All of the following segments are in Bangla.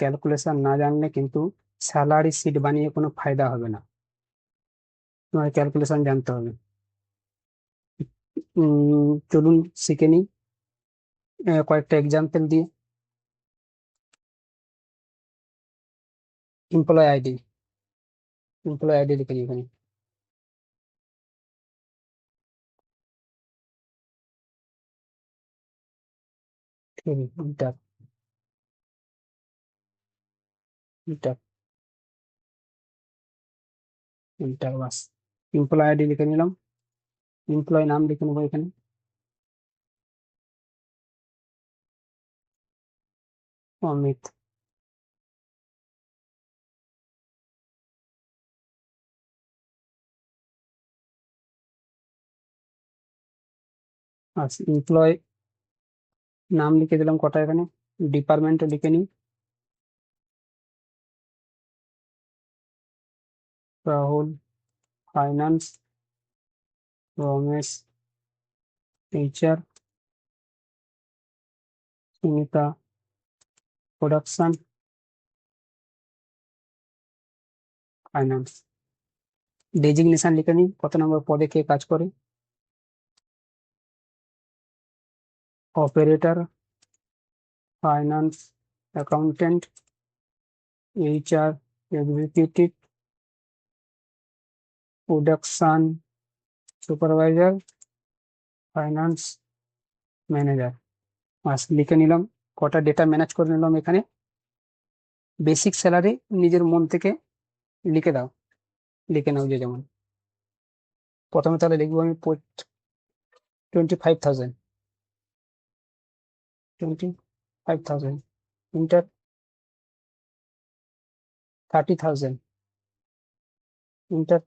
ক্যালকুলেশন না জানলে কিন্তু স্যালারি শিট বানিয়ে কোনো ফায়দা হবে না, তোমার ক্যালকুলেশন জানতে হবে। চলুন শিখে নিই কয়েকটা এক্সাম্পল দিয়ে। এমপ্লয় আইডি, এমপ্লয় আইডি লিখে নিই এখানে। ইন্টার, ইন্টার, ইন্টার বাস। এমপ্লয় আইডি লিখে নিলাম, এমপ্লয় নাম লিখে নেবো এখানে। অমিত। আচ্ছা, এমপ্লয় নাম লিখে দিলাম কটা এখানে। ডিপার্টমেন্টও লিখে নিই, Rahul finance, Ramesh HR, Sumita production finance. Designation লিখে নিই, কত নম্বর পদে কে কাজ করে। Operator, finance accountant, HR executive, production supervisor, finance manager. বাস লিখে নিলাম, কটা ডেটা ম্যানেজ করে নিলাম এখানে। বেসিক স্যালারি নিজের মন থেকে লিখে দাও, লিখে নাও যে যেমন। প্রথমে তাহলে লিখবো আমি 25,000, 25,000 inter, 30,000 inter,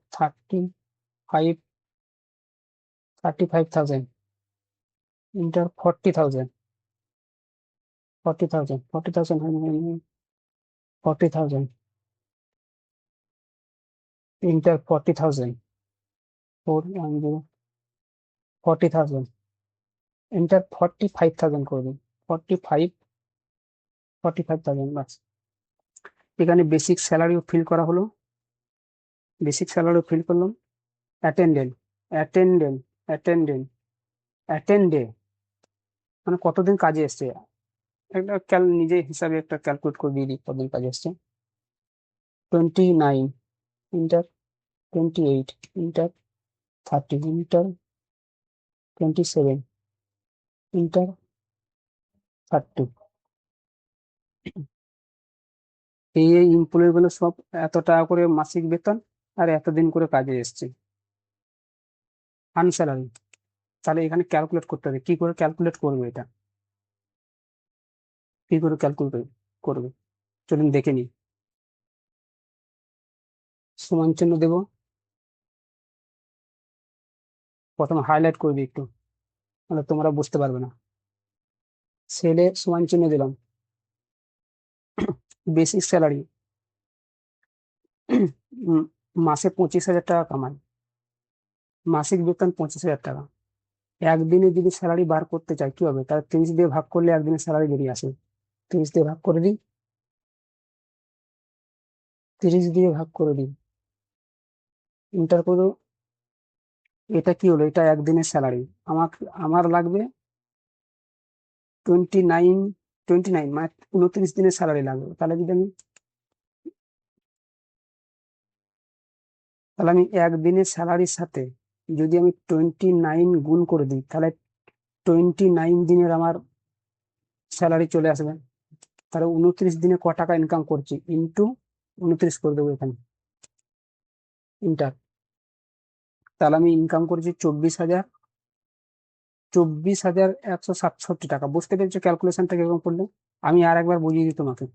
35,000 inter, 40,000, 40,000, 40,000 40,000 inter, 40,000, 40,000 inter, 45,000 করবে। 45,000 বাস। এখানে বেসিক স্যালারিও ফিল করা হলো, বেসিক স্যালারিও ফিল করলাম। অ্যাটেন্ডেন্ট, অ্যাটেন্ডেন্ট, অ্যাটেন্ডেন্ট, অ্যাটেন্ডে মানে কতদিন কাজে এসছে, একটা নিজে হিসাবে একটা ক্যালকুলেট করে দিয়ে দিই কতদিন কাজে এসছে। 29 ইন্টার, 28 ইন্টার, 30 ইন্টার, 27 ইন্টার, 30। এই এমপ্লয়ি গুলো সব এত টাকা করে মাসিক বেতন আর এতদিন করে কাজে এসছে। আনস্যালারি, তাহলে এখানে ক্যালকুলেট করতে হবে, কি করে ক্যালকুলেট করবে এটা, কি করে ক্যালকুলেট করবে চলুন দেখে নিই। সমান চিহ্ন দেবো, প্রথমে হাইলাইট করে দিই একটু, তাহলে তোমরা বুঝতে পারবে না। সেলে সমান চিহ্ন দিলাম, বেসিক স্যালারি মাসে 25,000 টাকা কামাই, মাসিক বেতন 25,000 টাকা। একদিনে যদি স্যালারি বার করতে চাই কি হবে, তাহলে 30 দিয়ে ভাগ করলে একদিনের স্যালারি বেরিয়ে আসে। 30 দিয়ে ভাগ করে দিই, 30 দিয়ে ভাগ করে দিই, ইন্টার করো। এটা কি হলো, এটা একদিনের স্যালারি। আমার লাগবে 29, 29 মানে 29 দিনের স্যালারি লাগবে। তাহলে আমি একদিনের স্যালারির সাথে যদি আমি 29 গুণ করে দিই, তাহলে 29 দিনের আমার স্যালারি চলে আসবে। তাহলে 29 দিনে ক টাকা ইনকাম করছি ইন্টু 29 করে দেবো এখানে, ইন্টার। তাহলে আমি ইনকাম করছি 24,167 টাকা। বুঝতে পেরেছো ক্যালকুলেশনটা কিরকম করলে? আমি আর একবার বুঝিয়ে দিই তোমাদেরকে।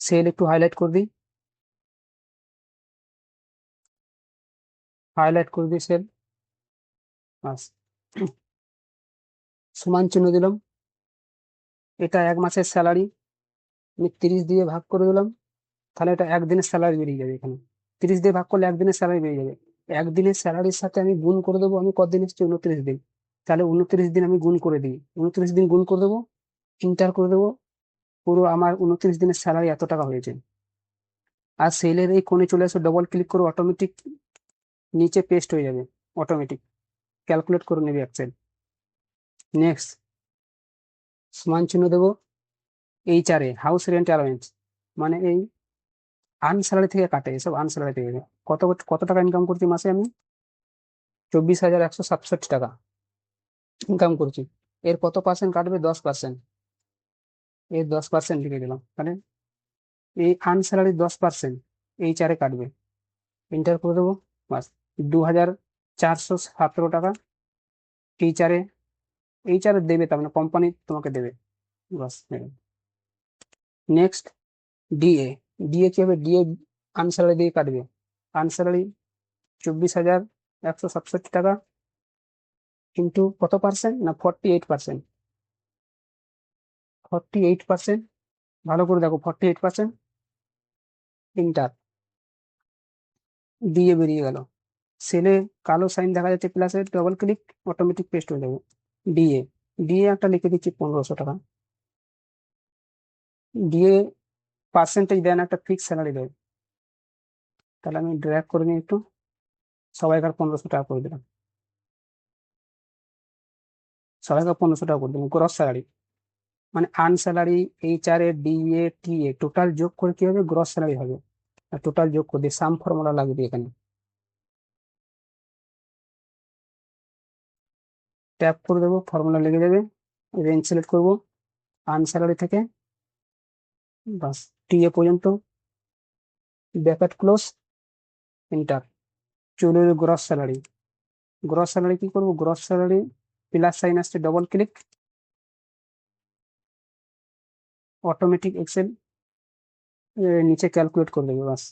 সেল একটু হাইলাইট করে দিই, হাইলাইট করে দিই সেল, বাস। সমান চিহ্ন দিলাম, এটা এক মাসের স্যালারি, আমি 30 দিয়ে ভাগ করে দিলাম, তাহলে এটা একদিনের স্যালারি বেরিয়ে যাবে এখানে। 30 দিয়ে ভাগ করলে একদিনের স্যালারি বেরিয়ে যাবে। একদিনের স্যালারির সাথে আমি গুণ করে দেবো, আমি কতদিন এসেছি 29 দিন, তাহলে 29 দিন আমি গুণ করে দিই, 29 দিন গুণ করে দেবো, এন্টার করে দেবো, পুরো আমার 29 দিনের স্যালারি এত টাকা হয়েছে। আর সেলের এই কোণে চলে আসো, ডবল ক্লিক করো, অটোমেটিক নিচে পেস্ট হয়ে যাবে, অটোমেটিক ক্যালকুলেট করে নেবে এক্সেল। নেক্সট সমান চিহ্ন দেবো এইচআরএ, হাউস রেন্ট অ্যালাউন্স, মানে এই আনস্যালারি থেকে কাটে, এসব আনস্যালারি থেকে। কত কত টাকা ইনকাম করছি মাসে আমি? 24,167 টাকা ইনকাম করছি। এর কত পার্সেন্ট কাটবে? 10%। এর 10% লিখে দিলাম, মানে এই আনস্যালারি 10% এইচআরএ কাটবে। এন্টার করে দেবো, বাস 2,417 টাকা এইচআরএ, এইচআরএ দেবে, তার মানে কোম্পানি তোমাকে দেবে, বাস। নেক্সট ডিএ, ডিএ কি হবে? ডিএ আনস্যালারি দিয়ে কাটবে। আনস্যালারি 24,167 টাকা কিন্তু কত পার্সেন্ট? না 48%। 48%, ভালো করে দেখো, 48%। ইন্টার, ডিএ বেরিয়ে গেল। সেলে কালো সাইন দেখা যাচ্ছে, প্লাসে ডবল ক্লিক, অটোমেটিক পেস্ট হয়ে যাবে। ডিএ, ডিএ একটা লিখে দিচ্ছি 1,500 টাকা। ডিএ পার্সেন্টেজ দেন, একটা ফিক্স স্যালারি দেয়। তাহলে আমি ড্র্যাগ করে নিই একটু, সবাইকার 1,500 টাকা করে দিলাম, সবাইকার 1,500 টাকা করে দিলাম। গ্রস স্যালারি মানে আনস্যালারি, এইচআরএ, ডিএ, টিএ টোটাল যোগ করে কি হবে? গ্রস স্যালারি হবে। আর টোটাল যোগ করে দিয়ে সাম ফর্মুলা লাগবে এখানে। ট্যাপ করে দেবো, ফর্মুলা লেগে যাবে। রেঞ্জ সিলেক্ট করবো আনস্যালারি থেকে, বাস টিএ পর্যন্ত, ব্র্যাকেট ক্লোজ, এন্টার। চলে এলো গ্রস স্যালারি। গ্রস স্যালারি কি করবো? গ্রস স্যালারি প্লাস সাইন আসছে, ডবল ক্লিক, অটোমেটিক এক্সেল নিচে ক্যালকুলেট করে দেবে, বাস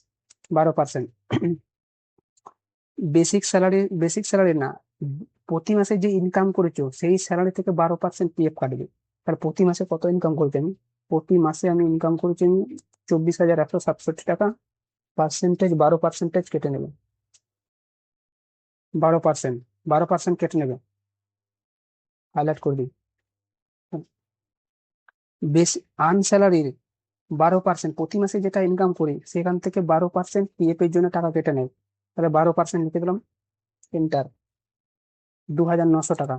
12%। বেসিক স্যালারি, বেসিক স্যালারি না, প্রতি মাসে যে ইনকাম করেছো সেই স্যালারি থেকে 12% পিএফ কাটবে। তাহলে প্রতি মাসে কত ইনকাম করেছি আমি? প্রতি মাসে আমি ইনকাম করেছি 24,167 টাকা, পার্সেন্টেজ 12% কেটে নেবে, 12%, 12% কেটে নেবে। হাইলাইট করে দিই, বেশি আনস্যালারির 12%, প্রতি মাসে যেটা ইনকাম করি সেখান থেকে 12% পিএফ এর জন্য টাকা কেটে নেয়। তাহলে 12% লিখে দিলাম, এন্টার। 2,900 টাকা,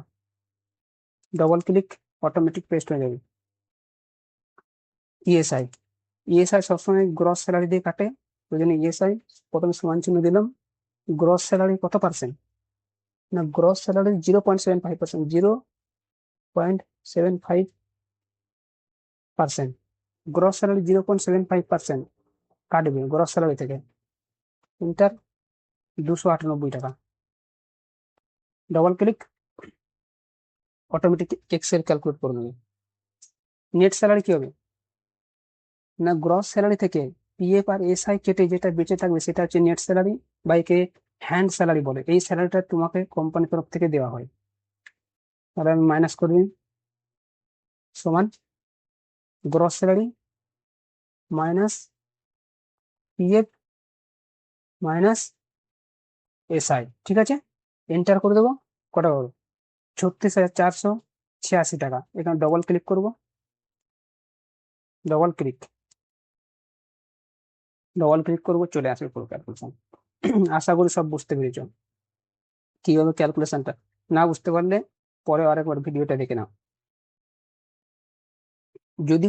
ডবল ক্লিক, অটোমেটিক পেস্ট হয়ে যাবে। ইএসআই, ইএসআই সবসময় গ্রস স্যালারি দিয়ে কাটে, ওই জন্য ইএসআই প্রথমে সমান চিহ্ন দিলাম। গ্রস স্যালারি কত পার্সেন্ট? না গ্রস স্যালারি 0.75%, 0.75%। গ্রস স্যালারি 0.75% কাটবে গ্রস স্যালারি থেকে। ইন্টার, 298 টাকা, double click, automatic Excel calculate করে নেবে। নেট স্যালারি কি হবে? না গ্রস স্যালারি থেকে পিএফ আর এসআই কেটে যেটা বেঁচে থাকবে সেটা হচ্ছে নেট স্যালারি, বা একে হ্যান্ড স্যালারি বলে। এই স্যালারিটা তোমাকে কোম্পানির তরফ থেকে দেওয়া হয়। তাহলে আমি মাইনাস করে দিই, সমান gross salary minus PF minus SI, ঠিক আছে। এন্টার করে দেবো, কটা করবো? 36,486 টাকা। এখানে ডবল ক্লিক করব, ডবল ক্লিক, ডবল ক্লিক করবো, চলে আসবে পুরো ক্যালকুলেশন। আশা করি সব বুঝতে পেরেছো কিভাবে ক্যালকুলেশনটা। না বুঝতে পারলে পরে আরেকবার ভিডিওটা দেখে নাও। যদি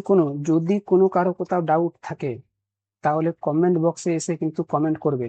কোনো কারো কোথাও ডাউট থাকে তাহলে কমেন্ট বক্সে এসে কিন্তু কমেন্ট করবে।